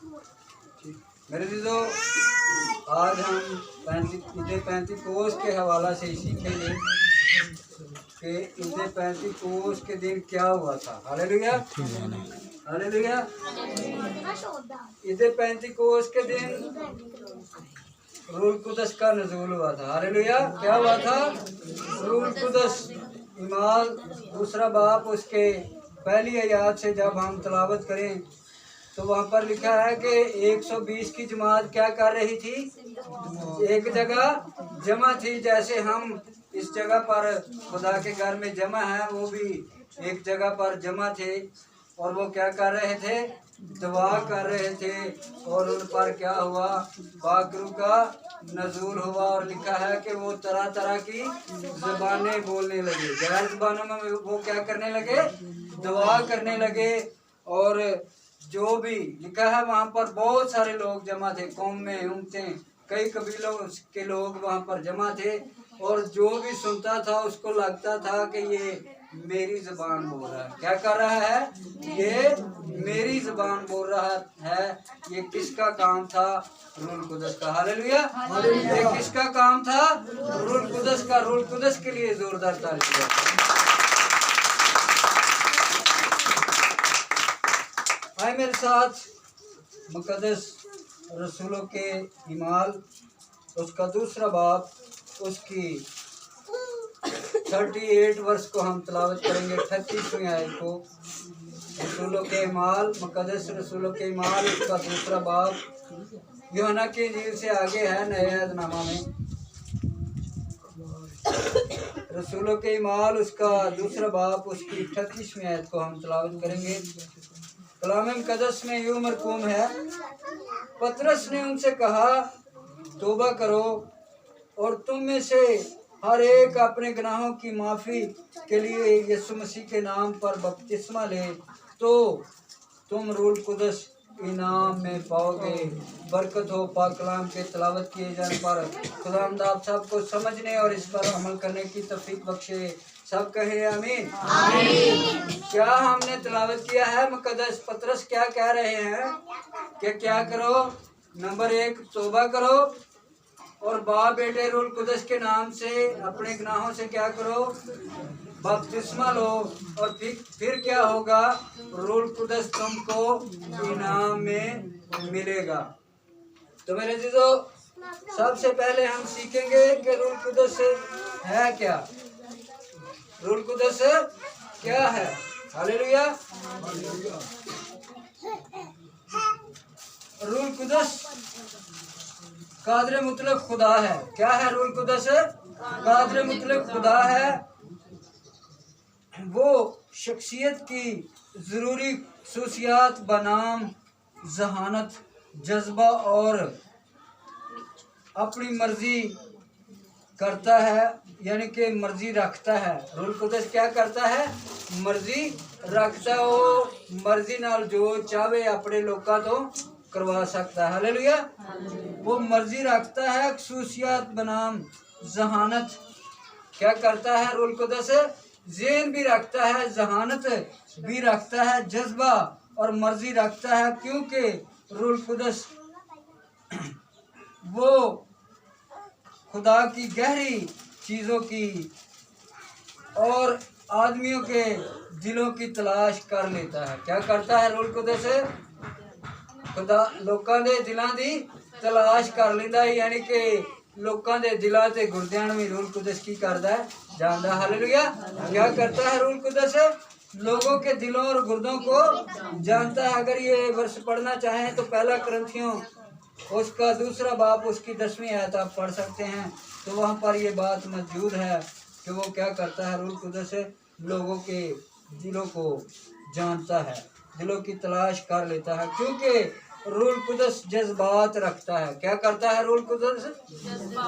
मेरे दीदो, आज हम ईद पेंतीकोस के हवाला से सीखेंगे कि ईद पेंतीकोस के दिन क्या हुआ था। Hallelujah, hallelujah. ईद पेंतीकोस के दिन रूह कुदस का नज़ूल हुआ था। हालेलुया, क्या हुआ था? रूह कुदस। ईमाल दूसरा बाप उसके पहली आयत से जब हम तलावत करें तो वहाँ पर लिखा है कि 120 की जमात क्या कर रही थी? एक जगह जमा थी। जैसे हम इस जगह पर खुदा के घर में जमा है, वो भी एक जगह पर जमा थे और वो क्या कर रहे थे? दुआ कर रहे थे। और उन पर क्या हुआ? पाकरू का नज़ूल हुआ और लिखा है कि वो तरह तरह की ज़बानें बोलने लगे। गैर ज़बानों में वो क्या करने लगे? दुआ करने लगे। और जो भी लिखा है वहाँ पर बहुत सारे लोग जमा थे, कौमें, उम्मतें, कई कबीलों के लोग वहाँ पर जमा थे। और जो भी सुनता था उसको लगता था कि ये मेरी ज़बान बोल रहा है। क्या कर रहा है? ये मेरी ज़बान बोल रहा है। ये किसका काम था? रूह कुदस का। हालेलुया, ये किसका काम था? रूह कुदस का। रूह कुदस के लिए जोरदार तालियां। आए मेरे साथ मुकद्दस रसूलों के ईमाल उसका दूसरा बाप उसकी 38 वर्ष को हम तलावत करेंगे। 38वीं आयत को रसूलों के ईमाल, मुकद्दस रसूलों के ईमाल उसका दूसरा बाप यूहन्ना की इंजील से आगे है नए अहदनामा में। रसूलों के ईमाल उसका दूसरा बाप उसकी 38वीं आयत को हम तलावत करेंगे। कलाम मुकद्दस में यूं मरकूम है, पतरस ने उनसे कहा, तौबा करो और तुम में से हर एक अपने गुनाहों की माफ़ी के लिए यीशु मसीह के नाम पर बपतिस्मा ले, तो तुम रूह कुदस इनाम में पाओगे। बरकत हो पाक कलाम के तलावत किए जाने पर। खुदावंद आप सबको समझने और इस पर अमल करने की तौफीक बख्शे। सब कहे आमीन। क्या हमने तलावत किया है? मुकद्दस पतरस क्या कह रहे हैं कि क्या करो? नंबर 1, तौबा करो और बाप बेटे रूह कुदस के नाम से अपने गुनाहों से क्या करो? बपतिस्मा लो। और फिर क्या होगा? रूह कुदस तुमको इनाम में मिलेगा। तो मेरे जीजो, सबसे पहले हम सीखेंगे कि रूह कुदस है क्या? रूह कुदस क्या है? हालेलुया। रूह कुदस कादर मुतलक खुदा है। क्या है रूह कुदस? कादर मुतलक खुदा है। वो शख्सियत की ज़रूरी खसूसियात बनाम जहानत, जज्बा और अपनी मर्जी करता है, यानी कि मर्जी रखता है। रूह कुदस क्या करता है? मर्जी रखता है। वो मर्जी नाल जो चाहे अपने लोगों तो करवा सकता है। हालेलुया। वो मर्जी रखता है। खसूसियात बनाम जहानत क्या करता है? रूह कुदस ज़हन भी रखता है, जहानत भी रखता है, जज्बा और मर्जी रखता है। क्योंकि रूह कुदस वो खुदा की गहरी चीज़ों की और आदमियों के दिलों की तलाश कर लेता है। क्या करता है रूह कुदस? खुदा लोगों के दिलों की तलाश कर लेता है, यानी कि लोगों के दिलों से गुर्दियां में रूह कुदस की करता है जानता। हालेलुया। क्या करता है रूह कुदस? लोगों के दिलों और गुर्दों को जानता है। अगर ये वर्ष पढ़ना चाहें तो पहला करंथियों उसका दूसरा बाप उसकी 10वीं आयत आप पढ़ सकते हैं। तो वहाँ पर ये बात मौजूद है कि वो क्या करता है? रूह कुदस लोगों के दिलों को जानता है, दिलों की तलाश कर लेता है। क्योंकि रूह कुदस जज्बात रखता है। क्या करता है रूह कुदस?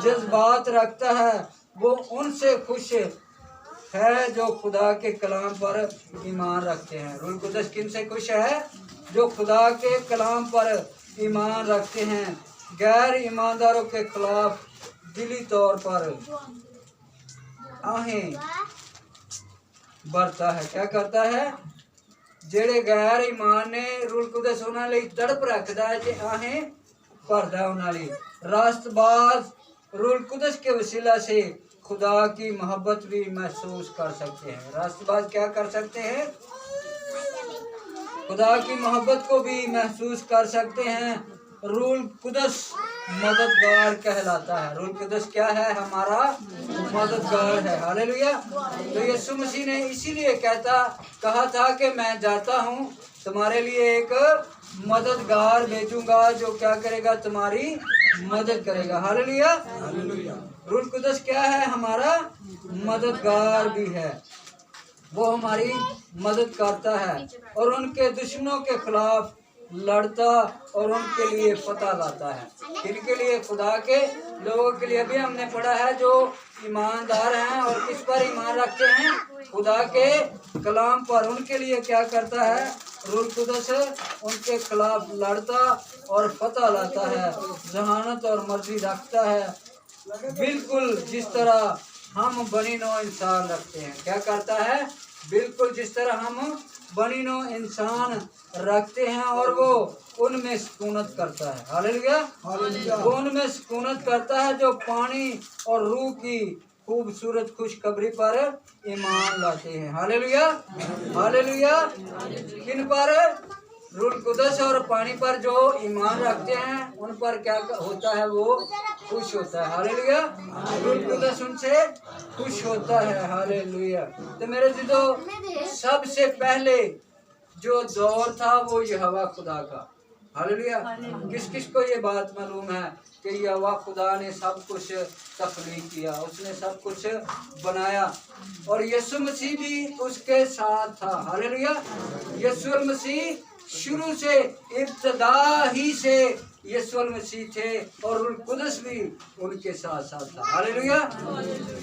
जज्बात रखता है। वो उनसे खुश है जो खुदा के कलाम पर ईमान रखते हैं। रूह कुदस किन से खुश है? जो खुदा के कलाम पर ईमान रखते हैं। गैर ईमानदारों के खिलाफ दिली तौर पर आहें भरता है। क्या करता है? ਜਿਹੜੇ ਗੈਰ ਈਮਾਨ ਨੇ ਰੂਲ ਕੁਦਸ ਉਹਨਾਂ ਲਈ ਤੜਪ ਰੱਖਦਾ ਹੈ ਤੇ ਆਹੇ ਭਰਦਾ है ਉਹਨਾਂ ਲਈ। रास्तबाज रूल कुदस के वसीला से खुदा की मोहब्बत भी महसूस कर सकते हैं। रास्तबाज क्या कर सकते हैं? खुदा की मोहब्बत को भी महसूस कर सकते हैं। रूल कुदस मददगार कहलाता है। रूल कुदस क्या है? हमारा मददगार है। हालेलुया। तो यीशु मसीह ने इसीलिए कहा था कि मैं जाता हूँ, तुम्हारे लिए एक मददगार भेजूंगा जो क्या करेगा? तुम्हारी मदद करेगा। हालेलुया। रूल कुदस क्या है? हमारा मददगार भी है। वो हमारी मदद करता है और उनके दुश्मनों के खिलाफ लड़ता और उनके लिए फतह लाता है। किनके लिए? खुदा के लोगों के लिए। अभी हमने पढ़ा है जो ईमानदार हैं और किस पर ईमान रखते हैं? खुदा के कलाम पर। उनके लिए क्या करता है? रूल कुदस उनके खिलाफ लड़ता और फतह लाता है, जहानत और मर्जी रखता है, बिल्कुल जिस तरह हम बनी नौ इंसान रखते हैं। क्या करता है? बिल्कुल जिस तरह हम बनी नौ इंसान रखते हैं और वो उनमें सुकूनत करता है। हालेलुया। वो उनमें सुकूनत करता है जो पानी और रूह की खूबसूरत खुशखबरी पर ईमान लाते हैं। हालेलुया। हालेलुया। किन पर? रूल कुदस और पानी पर जो ईमान रखते हैं उन पर क्या होता है? वो खुश होता है। हालेलुया। रूल कुदस उनसे खुश होता है। हालेलुया। तो मेरे जिदो सबसे पहले जो दौर था वो यहोवा खुदा का। हालेलुया। किस किस को ये बात मालूम है कि यहोवा खुदा ने सब कुछ तख्लीक किया, उसने सब कुछ बनाया और यीशु मसीह भी उसके साथ था। हालेलुया। यीशु मसीह शुरू से, इब्तदा ही से यीशु मसीह थे और रूह कुदस भी उनके साथ साथ था। हालेलुया।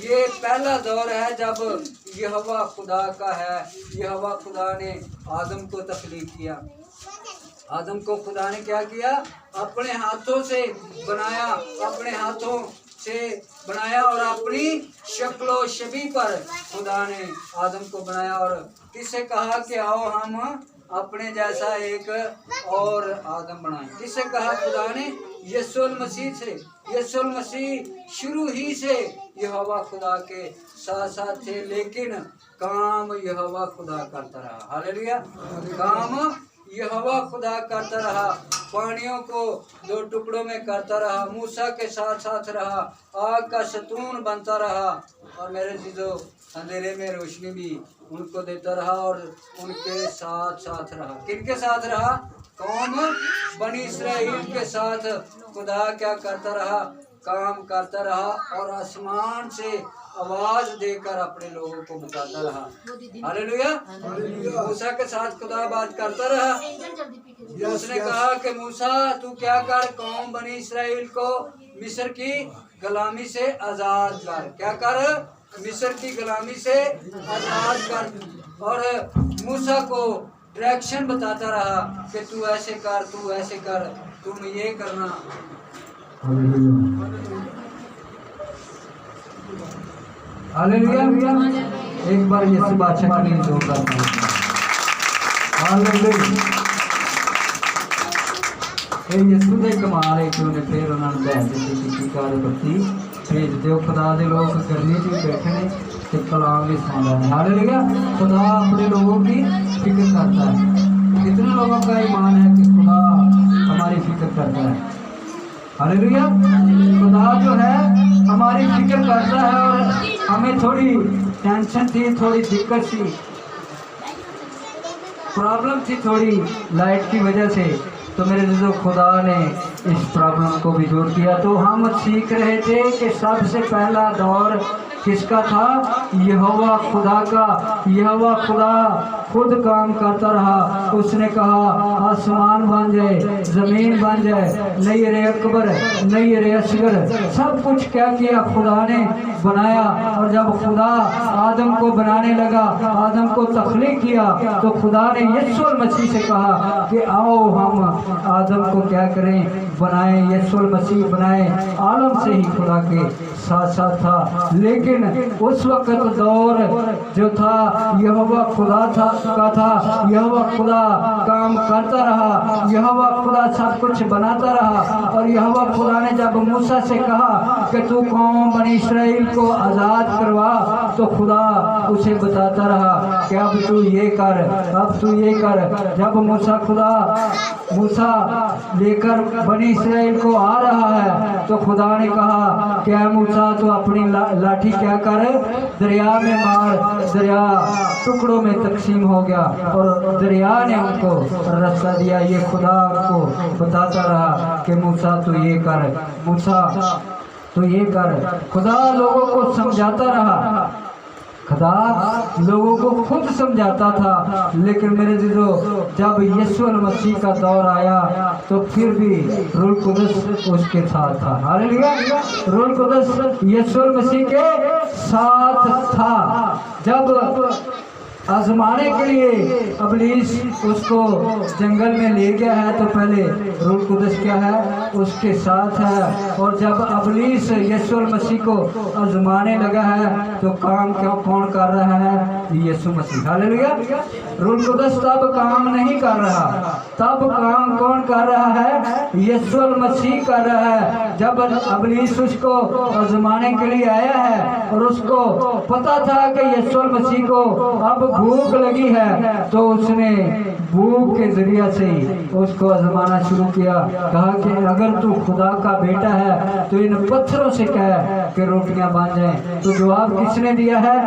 ये पहला दौर है जब यहोवा खुदा का है। यहोवा खुदा ने आदम को तख्लीक किया। आदम को खुदा ने क्या किया? अपने हाथों से बनाया, अपने हाथों से बनाया और अपनी शक्लो शबी पर खुदा ने आदम को बनाया और किससे कहा कि आओ हम अपने जैसा एक और आदम बनाएं। किससे कहा? खुदा ने यीशु मसीह से। यीशु मसीह शुरू ही से यहोवा खुदा के साथ साथ थे, लेकिन काम यहोवा खुदा करता रहा। हालेलुया। काम यहोवा खुदा करता रहा, पानियों को दो टुकड़ों में करता रहा, मूसा के साथ साथ रहा, आग का सतून बनता रहा और मेरे चीज़ों अंधेरे में रोशनी भी उनको देता रहा और उनके साथ साथ रहा। किनके साथ रहा? कौम बनी इस्राएल के साथ खुदा क्या करता रहा? काम करता रहा और आसमान से आवाज देकर अपने लोगों को बताता रहा। हालेलुया। मूसा के साथ खुदा बात करता रहा। उसने कहा कि मूसा तू क्या कर, कौम बनी इस्राएल को मिस्र की गुलामी से आजाद कर। क्या कर? मिस्र की गुलामी से आजाद कर। और मूसा को डायरेक्शन बताता रहा कि तू ऐसे कर, तू ऐसे कर, तुम ये करना। हालेलुया। एक बार यीशु बादशाह के लिए जोर करते हैं। हालेलुया। ਇਹ ਯਿਸੂ ਦੇ ਕਮਾਲ ਹੈ ਕਿ ਉਹਨੇ ਫਿਰ ਉਹਨਾਂ ਨੂੰ ਦੱਸ ਦਿੱਤੀ ਕਿ ਕਾਰੇ ਬੱਤੀ ਭੇਜ ਦਿਓ। ਖੁਦਾ ਦੇ ਲੋਕ ਗਰਮੀ 'ਚ ਵੀ ਬੈਠੇ ਨੇ ਤੇ ਕਲਾਮ ਵੀ ਸੁਣਦਾ है। हालेलुया। खुदा अपने लोगों की फिक्र करता है। कितने लोगों का ईमान है कि खुदा हमारी फिक्र करता है? हालेलुया। खुदा जो है हमारी फिक्र करता है और हमें थोड़ी टेंशन थी, थोड़ी दिक्कत थी, प्रॉब्लम थी थोड़ी लाइट की वजह से, तो मेरे जो खुदा ने इस प्रॉब्लम को भी दूर किया। तो हम सीख रहे थे कि सबसे पहला दौर किसका था? यहोवा खुदा का। यहोवा खुदा खुद काम करता रहा। उसने कहा आसमान बन जाए, ज़मीन बन जाए, नहीं रे अकबर, नहीं रे असगर, सब कुछ क्या किया? खुदा ने बनाया। और जब खुदा आदम को बनाने लगा, आदम को तख्लीक किया, तो खुदा ने यीशु मसीह से कहा कि आओ हम आदम को क्या करें? बनाएं। यीशु मसीह बनाए। आलम से ही खुदा के साथ साथ था, लेकिन लेकिन उस वक्त दौर जो था यहोवा खुदा था, यहोवा खुदा काम करता रहा, यहोवा खुदा सब कुछ बनाता रहा। और यहोवा खुदा ने जब मूसा से कहा कि तू कौम बनी इस्राएल को आज़ाद करवा, तो खुदा उसे बताता रहा कि अब तू ये कर, अब तू ये कर। जब मूसा लेकर बनी इस्राएल को आ रहा है, तो खुदा ने कहा कि मूसा तो अपनी लाठी क्या कर, दरिया में मार। दरिया टुकड़ों में तकसीम हो गया और दरिया ने उनको रास्ता दिया। ये खुदा को बताता रहा कि मूसा तो ये कर, मूसा तो ये कर। खुदा लोगों को समझाता रहा, खुदा लोगों को खुद समझाता था। लेकिन मेरे दिलो, जब यीशु मसीह का दौर आया तो फिर भी रूह कुदस उसके साथ था। हालेलुया। रूह कुदस यीशु मसीह के साथ था। जब आजमाने के लिए इब्लीस उसको जंगल में ले गया है, तो पहले रूह कुदस क्या है, उसके साथ है। और जब इब्लीस यीशु मसीह को आजमाने लगा है, तो काम क्यों कौन कर रहा है, यीशु मसीह। हालेलुया। रूह कुदस तब काम नहीं कर रहा, तब काम कौन कर रहा है, यीशु मसीह कर रहा है। जब इब्लीस उसको आजमाने के लिए आया है और उसको पता था कि यीशु मसीह को अब भूख लगी है, तो उसने भूख के जरिए से ही उसको आजमाना शुरू किया। कहा कि अगर तू खुदा का बेटा है तो इन पत्थरों से कह कि रोटियां बन जाएं। तो जवाब किसने दिया है,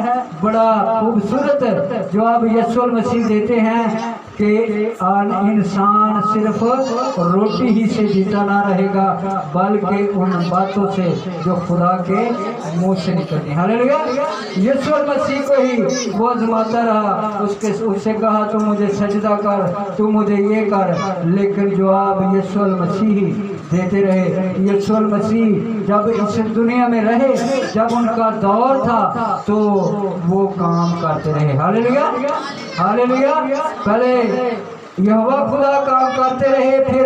बड़ा खूबसूरत जवाब यीशु मसीह देते हैं कि इंसान सिर्फ रोटी ही से जीता ना रहेगा, बल्कि उन बातों से जो खुदा के मुंह से निकलती हैं। हालेलुया। यीशु मसीह को ही वो आजमाता रहा, उससे कहा तू मुझे सजदा कर, तू मुझे ये कर, लेकिन जवाब यीशु मसीह ही देते रहे। यीशु मसीह जब इस दुनिया में रहे, जब उनका दौर था, तो वो काम करते रहे। हालेलुया। हालेलुया। पहले यहोवा खुदा काम करते रहे, फिर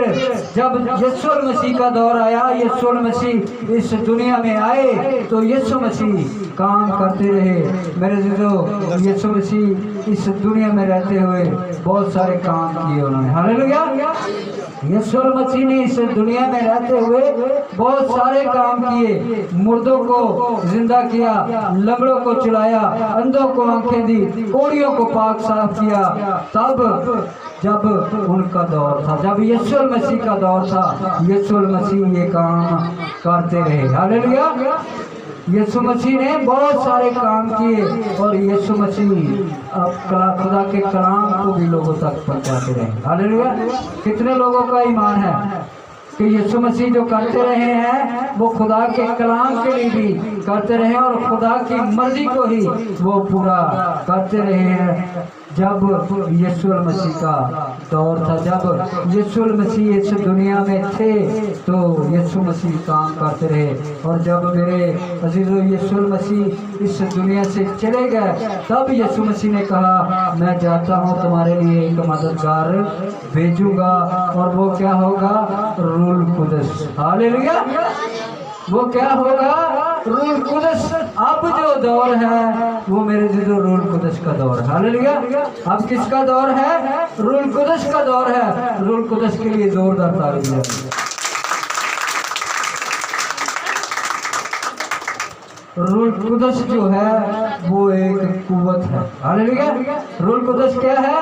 जब यीशु मसीह का दौर आया, यीशु मसीह इस दुनिया में आए, तो यीशु मसीह काम करते रहे। मेरे जो यीशु मसीह इस दुनिया में रहते हुए बहुत सारे काम किए उन्होंने। हालेलुया। यीशु मसीह ने इस दुनिया में रहते हुए बहुत सारे काम किए। मुर्दों को जिंदा किया, लंगड़ों को चलाया, अंधों को आंखें दी, कोड़ियों को पाक साफ किया। तब जब उनका दौर था, जब यीशु मसीह का दौर था, यीशु मसीह ये काम करते रहे। हालेलुया। यीशु मसीह ने बहुत सारे काम किए और यीशु मसीह अब खुदा के कलाम को भी लोगों तक पहुंचाते रहे। हालेलुया। कितने लोगों का ईमान है कि यीशु मसीह जो करते रहे हैं वो खुदा के कलाम के लिए भी करते रहे और खुदा की मर्जी को ही वो पूरा करते रहे हैं। जब यीशु मसीह का दौर था, जब यीशु मसीह इस दुनिया में थे, तो यीशु मसीह काम करते रहे। और जब मेरे अजीजों यीशु मसीह इस दुनिया से चले गए, तब यीशु मसीह ने कहा मैं जाता हूँ, तुम्हारे लिए एक मददगार भेजूंगा, और वो क्या होगा, रूह कुदस। हालेलुया। वो क्या होगा, रूह कुदस। अब जो दौर है वो मेरे दिलो रूह कुदस का दौर है। हालेलुया। अब किसका दौर है, रूह कुदस का दौर है। रूह कुदस के लिए जोरदार तालियां। रूह कुदस जो है वो एक कुव्वत है। हालेलुया। रूह कुदस क्या है,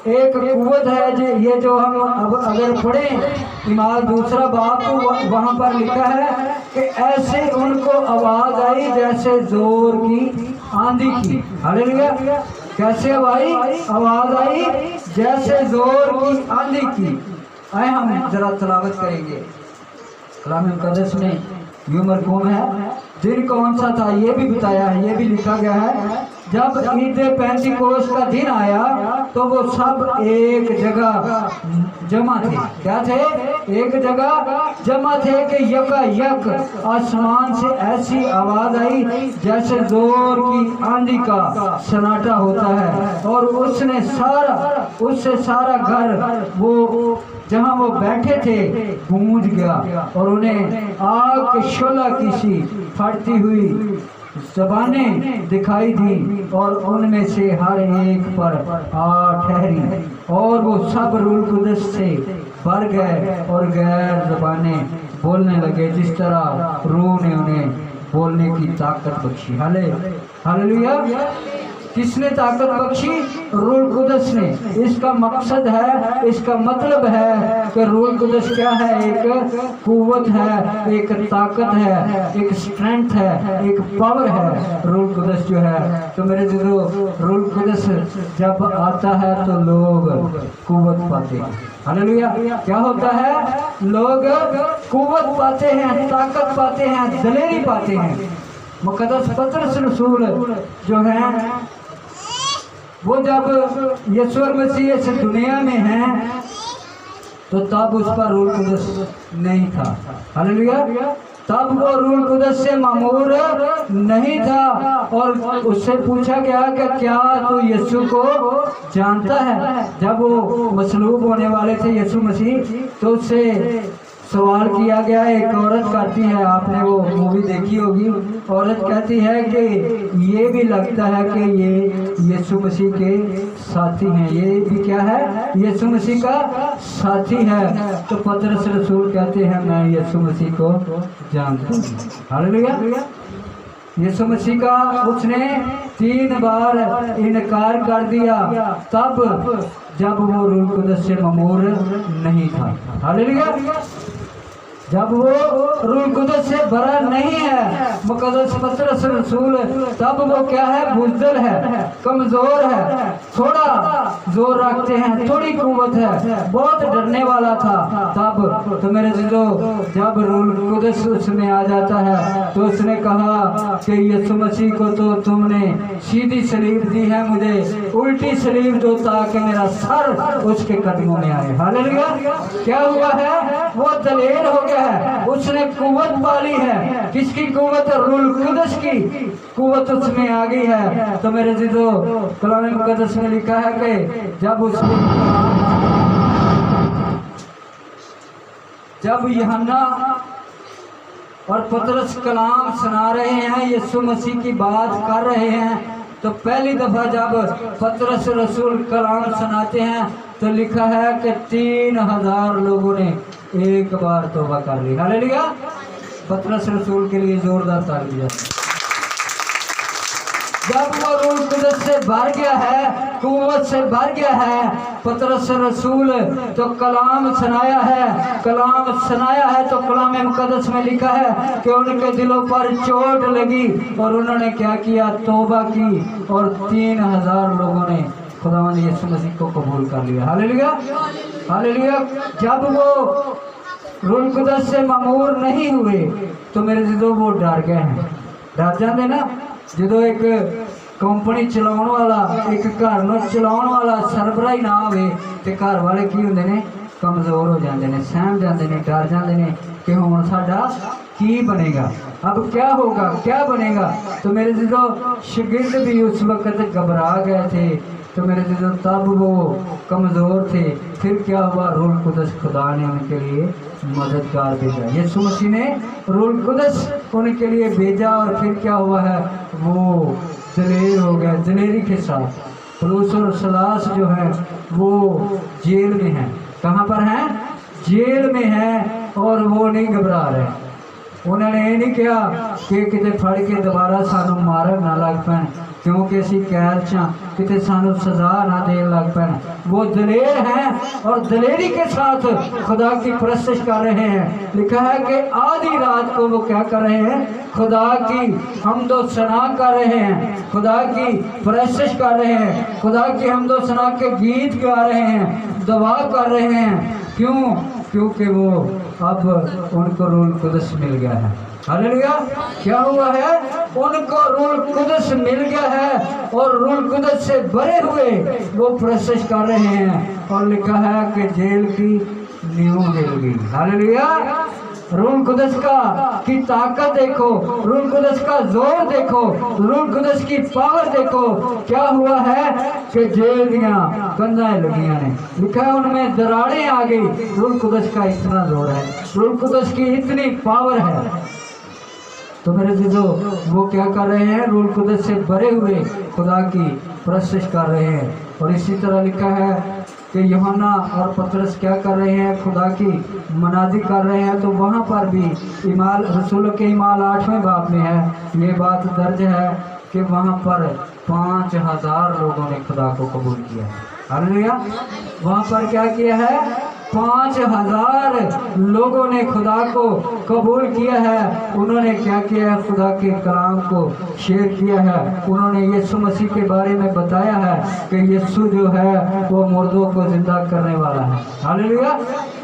एक कुव्वत है। ये जो हम अब अगर पढ़ें ईमान 2 बाब, तो वहाँ पर लिखा है कि ऐसे उनको आवाज आई जैसे जोर की आंधी की। हालेलुया। कैसे आवाज आई जैसे जोर की आंधी की। आए हम जरा तलावत करेंगे। कलाम मुकद्दस में ये मरकूम है, दिन कौन सा था ये भी बताया है, ये भी लिखा गया है। जब ईद पेंतिकोस्त का दिन आया तो वो सब एक जगह जमा थे। क्या थे, एक जगह जमा थे कि यकायक आसमान से ऐसी आवाज आई जैसे जोर की आंधी का सन्नाटा होता है, और उससे सारा घर वो जहाँ वो बैठे थे गूंज गया, और उन्हें आग के शोला की सी फटती हुई ज़बानें दिखाई दी और उनमें से हर एक पर आ ठहरी और वो सब रूह कुदस से भर गए और गैर ज़बानें बोलने लगे जिस तरह रूह ने उन्हें बोलने की ताकत बख्शी। हालेलुया। किसने ताकत बख्शी? रूह कुदस ने। इसका मकसद है, इसका मतलब है कि रूह कुदस क्या है? एक कुव्वत है, एक ताकत है, एक स्ट्रेंथ है, एक पावर है रूह कुदस जो है। तो मेरे जो रूह कुदस जब आता है तो लोग कुव्वत पाते हैं। हालेलुया। क्या होता है? लोग कुव्वत पाते हैं, ताकत पाते हैं, दलेरी पाते हैं। मुकद्दस पतरस रसूल जो है वो जब यीशु मसीह इस दुनिया में है तो तब उस पर रूह कुदस नहीं था। हालेलुया। तब वो रूह कुदस से मामूर नहीं था और उससे पूछा गया कि क्या तू यीशु को जानता है? जब वो मसलूब होने वाले थे यीशु मसीह तो उससे सवाल किया गया। एक औरत कहती है, आपने वो मूवी देखी होगी, औरत कहती है कि ये भी लगता है कि ये यीशु मसीह के साथी हैं। ये भी क्या है? यीशु मसीह का साथी है। तो पतरस रसूल कहते हैं मैं यीशु मसीह को जानता हूँ। हालेलुया। यीशु मसीह का उसने 3 बार इनकार कर दिया तब जब वो रूह कुदस से ममूर नहीं था। हालेलुया। जब वो रूह कुदस से भरा नहीं है मुकद्दस पतरस रसूल, तब वो क्या है? बुज़दिल है, कमजोर है, थोड़ा जोर रखते हैं, थोड़ी कुव्वत है, बहुत डरने वाला था। तब तो मेरे जिदो जब रूह कुदस उसमें आ जाता है तो उसने कहा कि यीशु मसीह को तो तुमने सीधी सलीब दी है, मुझे उल्टी सलीब दो ताकि मेरा सर उसके कदमों में आए। हालेलुया। क्या हुआ है? वो दलेर हो गया है, उसने कुव्वत पाली है। किसकी कुव्वत? रूह कुदस की कुव्वत उसमें आ गई है। तो मेरे जिदो कलाम मुकद्दस में लिखा है कि जब यूहन्ना और पतरस कलाम सुना रहे हैं, यीशु मसीह की बात कर रहे हैं, तो पहली दफा जब पतरस रसूल कलाम सुनाते हैं तो लिखा है कि 3000 लोगों ने एक बार तौबा कर ली। हालेलुया। पतरस रसूल के लिए जोरदार तालियां। जब वो रूह कुदस से भर गया है, कुव्वत से भर गया है, पतरस रसूल तो कलाम सुनाया है। तो कलाम मुकद्दस में लिखा है कि उनके दिलों पर चोट लगी और उन्होंने क्या किया? तौबा की और 3000 लोगों ने खुदावंद यीशु मसीह को कबूल कर लिया। हालेलुया। हालेलुया। जब वो रूह कुदस से मामूर नहीं हुए तो मेरे जिदो वो डर गए हैं। डर जाते ना जो एक कंपनी चलाने वाला, एक घर में चलाने वाला सरबरा ही ना हो तो घर वाले की होंगे ने? कमजोर हो जाते हैं, सहम जाते हैं, डर जाते हैं कि हुण साडा की बनेगा, अब क्या होगा, क्या बनेगा। तो मेरे जो शागिर्द भी उस वक्त घबरा गए थे। तो मेरे जो तब वो कमज़ोर थे। फिर क्या हुआ? रूह कुदस खुदा ने उनके लिए मददगार भेजा। यीशु मसीह ने रूह कुदस उनके लिए भेजा और फिर क्या हुआ है? वो दलेर हो गया। दलेरी के साथ पौलुस और सिलास जो है वो जेल में है। कहाँ पर हैं? जेल में है और वो नहीं घबरा रहे। उन्होंने ये नहीं कहा कि किते फड़ के दोबारा सानू मारन ना लग पैन क्योंकि असी कैद च किते सानू सजा ना देन लग पैन। वो दलेर हैं और दलेरी के साथ खुदा की परस्तिश कर रहे हैं। लिखा है कि आधी रात को वो क्या कर रहे हैं? खुदा की हम्दो सना कर रहे हैं, खुदा की परस्तिश कर रहे हैं, खुदा की हम्दो सना के गीत गा रहे हैं, दुआ कर रहे हैं। क्यों? क्योंकि वो अब उनको रूह कुदस मिल गया है। हालेलुया। क्या हुआ है? उनको रूह कुदस मिल गया है और रूह कुदस से भरे हुए वो परस्तिश कर रहे हैं। और लिखा है कि जेल की नींव हिल गई। हालेलुया। रूह कुदस का की ताकत देखो, रूह कुदस का जोर देखो, रूह कुदस की पावर देखो। क्या हुआ है कि जेल दियां कंधाएं लगियां ने। लिखा है उनमें दरारें आ गई। रूह कुदस का इतना जोर है, रूह कुदस की इतनी पावर है। तो मेरे अज़ीज़ों वो क्या कर रहे हैं, रूह कुदस से भरे हुए खुदा की परस्तिश कर रहे हैं। और इसी तरह लिखा है कि यूहन्ना और पतरस क्या कर रहे हैं, खुदा की मनादी कर रहे हैं। तो वहाँ पर भी ईमाल रसूलों के ईमाल 8वें बाब में है, ये बात दर्ज है कि वहाँ पर 5000 लोगों ने खुदा को कबूल किया। हालेलुया। वहाँ पर क्या किया है, 5000 लोगों ने खुदा को कबूल किया है। उन्होंने क्या किया है, खुदा के कलाम को शेयर किया है। उन्होंने यीशु मसीह के बारे में बताया है कि यीशु जो है वो मुर्दों को जिंदा करने वाला है। हालेलुया।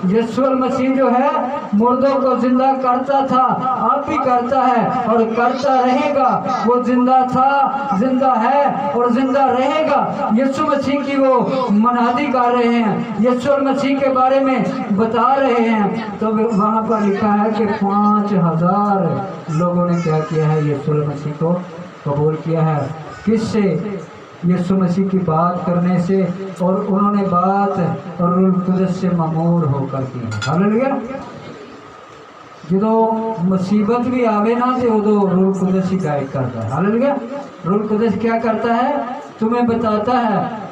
यीशु मसीह जो है मुर्दों को जिंदा करता था, अब भी करता है और करता रहेगा। वो जिंदा था, जिंदा है और जिंदा रहेगा। यीशु मसीह की वो मनादी कर रहे हैं, यीशु मसीह के बारे में बता रहे हैं। तो वहाँ पर लिखा है कि 5000 लोगों ने क्या किया है, यीशु मसीह को कबूल किया है। किससे? यीशु मसीह की बात करने से, और उन्होंने बात और रूह कुदस से ममूर होकर की है। हालेलुया। जो मुसीबत भी आवे ना तो वो रूह कुदस ही गाइड करता है। हालेलुया। रूह कुदस क्या करता है, तुम्हें बताता है।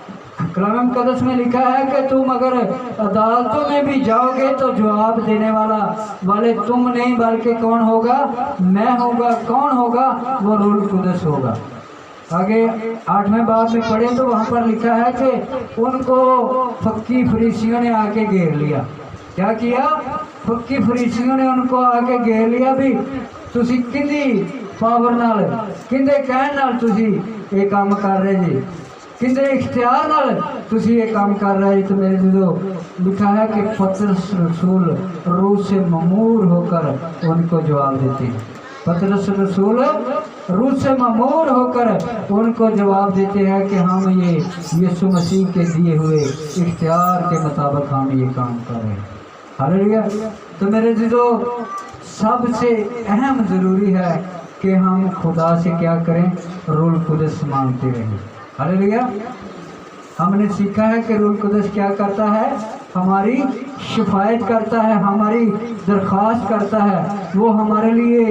कलाम मुक़द्दस में लिखा है कि तुम अगर अदालतों में भी जाओगे तो जवाब देने वाले तुम नहीं बल्कि कौन होगा, मैं होगा। कौन होगा? वो रूह कुदस होगा। आगे 8वें बाब में पढ़े तो वहाँ पर लिखा है कि उनको फक्की फरीसियों ने आके घेर लिया। क्या किया? फक्की फरीसियों ने उनको आके घेर लिया। भी तुसी किंदी पावर नाल, किंदे कहन नाल तुसी ये काम कर रहे जी, किंदे इख्तियार नाल तुसी ये काम कर रहे जी। तो मेरे जो लिखा है कि पतरस रसूल रूह से ममूर होकर उनको जवाब देते हैं। पतरस रसूल रूह से ममूर होकर उनको जवाब देते हैं कि हम ये यीशु मसीह के दिए हुए इख्तियार के मुताबिक हम ये काम कर रहे हैं। हालेलुया। तो मेरे जो सबसे अहम ज़रूरी है कि हम खुदा से क्या करें, रूह कुदस मांगते रहें। हालेलुया। हमने सीखा है कि रूह कुदस क्या करता है, हमारी शिफायत करता है, हमारी दरख्वास्त करता है, वो हमारे लिए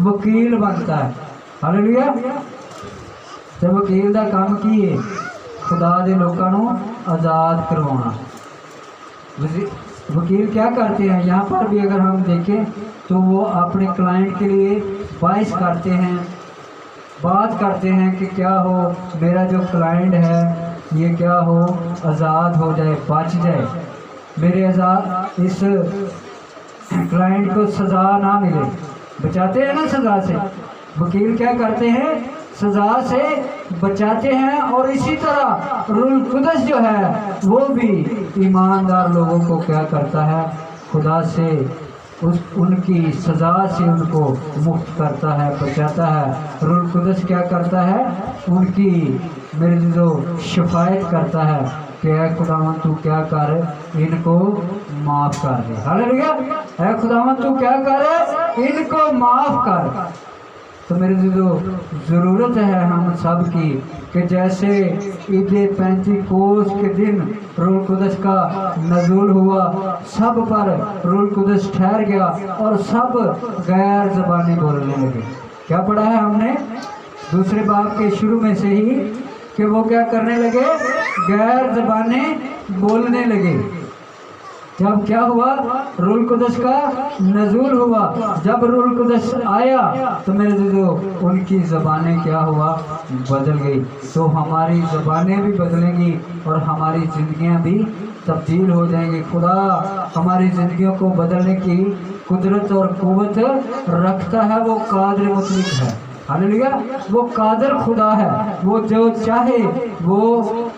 वकील बनता है। हालेलुया। तो वकील का काम की है, खुदा दे लोगों को आज़ाद करवाना। वकील क्या करते हैं, यहाँ पर भी अगर हम देखें तो वो अपने क्लाइंट के लिए बाइस करते हैं, बात करते हैं कि क्या हो, मेरा जो क्लाइंट है ये क्या हो, आज़ाद हो जाए, बच जाए, मेरे आज़ाद इस क्लाइंट को सज़ा ना मिले। बचाते हैं ना सज़ा से, वकील क्या करते हैं, सज़ा से बचाते हैं। और इसी तरह रूह कुदस जो है वो भी ईमानदार लोगों को क्या करता है, खुदा से उनकी सज़ा से उनको मुक्त करता है, बचाता है। रूह कुदस क्या करता है, उनकी मेरे जो शिफायत करता है कि ऐ खुदावन तू क्या कर, इनको माफ़ कर दे। हालेलुया। ऐ खुदावन तू क्या कर, इनको माफ़ कर। तो मेरे जो ज़रूरत है हम सब की कि जैसे ईद पेंतीकोस के दिन रूह कुदस का नज़ूल हुआ, सब पर रूह कुदस ठहर गया और सब गैर ज़बानें बोलने लगे। क्या पढ़ा है हमने दूसरे बाब के शुरू में से ही कि वो क्या करने लगे, गैर ज़बानें बोलने लगे। जब क्या हुआ, रूह कुदस का नज़ूल हुआ, जब रूह कुदस आया तो मेरे जो उनकी ज़बानें क्या हुआ, बदल गई। तो हमारी ज़बानें भी बदलेंगी और हमारी ज़िंदगियां भी तब्दील हो जाएंगी। खुदा हमारी ज़िंदगियों को बदलने की कुदरत और क़ुव्वत रखता है, वो कादिर मुतलक है। हालेलुया। वो कादिर खुदा है, वो जो चाहे वो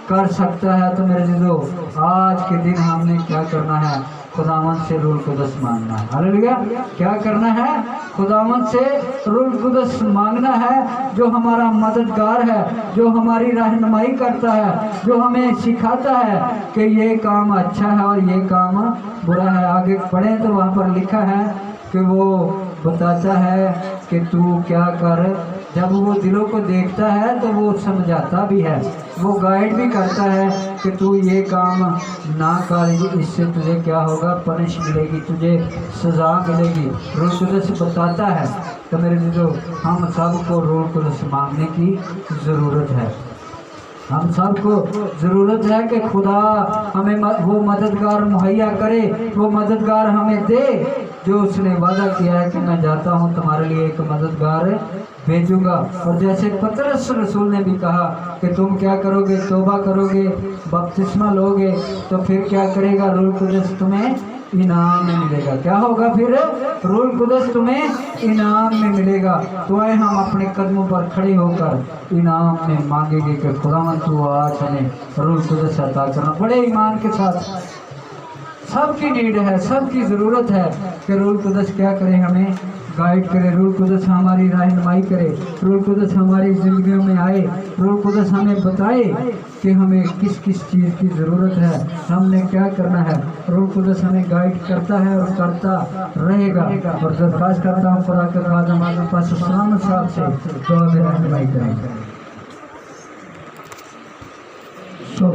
कर सकता है। तो मेरे जो आज के दिन हमने क्या करना है, खुदावंद से रूह कुदस मांगना है। हालेलुया। क्या करना है, खुदावंद से रूह कुदस मांगना है, जो हमारा मददगार है, जो हमारी रहनुमाई करता है, जो हमें सिखाता है कि ये काम अच्छा है और ये काम बुरा है। आगे पढ़ें तो वहाँ पर लिखा है कि वो बताता है कि तू क्या कर। जब वो दिलों को देखता है तो वो समझाता भी है, वो गाइड भी करता है कि तू ये काम ना कर, इससे तुझे क्या होगा, पनिश मिलेगी, तुझे सज़ा मिलेगी। रूह कुदस बताता है तो मेरे जो हम सबको रूह कुदस मांगने की ज़रूरत है। हम सबको ज़रूरत है कि खुदा हमें वो मददगार मुहैया करे, वो मददगार हमें दे जो उसने वादा किया है कि मैं जाता हूँ तुम्हारे लिए एक मददगार भेजूंगा। और जैसे पतरस रसूल ने भी कहा कि तुम क्या करोगे, तौबा करोगे, बपतिस्मा लोगे, तो फिर क्या करेगा रूह कुदस तुम्हें इनाम में मिलेगा। क्या होगा फिर? रूह कुदस तुम्हें इनाम में मिलेगा। तो आए हम अपने कदमों पर खड़े होकर इनाम में मांगेंगे कि खुदावंद तू आज हमें रूह कुदस अता करना। बड़े ईमान के साथ सबकी नीड है, सबकी ज़रूरत है कि रूह कुदस क्या करे, हमें गाइड करे, रूह कुदस हमारी रहनुमाई करे, रूह कुदस हमारी ज़िंदगियों में आए, रूह कुदस हमें बताए कि हमें किस किस चीज़ की ज़रूरत है, हमने क्या करना है। रूह कुदस हमें गाइड करता है और करता रहेगा। और दरख्वास्त करता हूँ खुदा के खादम आज़म पास साहब से दुआ में रहनुमाई करें।